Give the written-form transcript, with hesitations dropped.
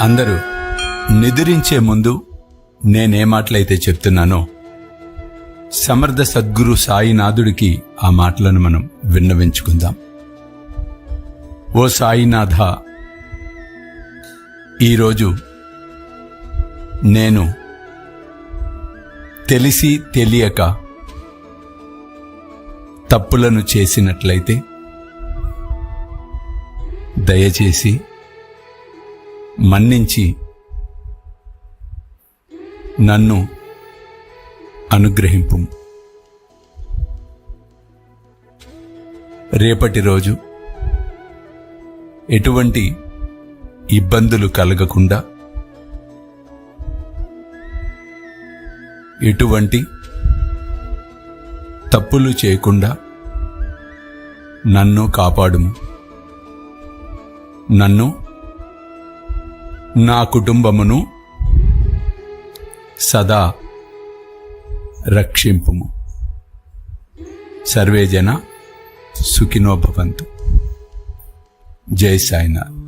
అందరూ నిద్రించే ముందు నేనే మాటలైతే చెప్తున్నానో సమర్థ సద్గురు సాయినాథుడికి ఆ మాటలను మనం విన్నవించుకుందాం. ఓ సాయినాథ, ఈరోజు నేను తెలిసి తెలియక తప్పులను చేసినట్లయితే దయచేసి మన్నించి నన్ను అనుగ్రహింపు. రేపటి రోజు ఎటువంటి ఇబ్బందులు కలగకుండా, ఎటువంటి తప్పులు చేయకుండా నన్ను కాపాడుము. నన్ను, నా కుటుంబమును సదా రక్షింపుము. సర్వే జన సుఖినో భవంతు. జై సాయినాథ్.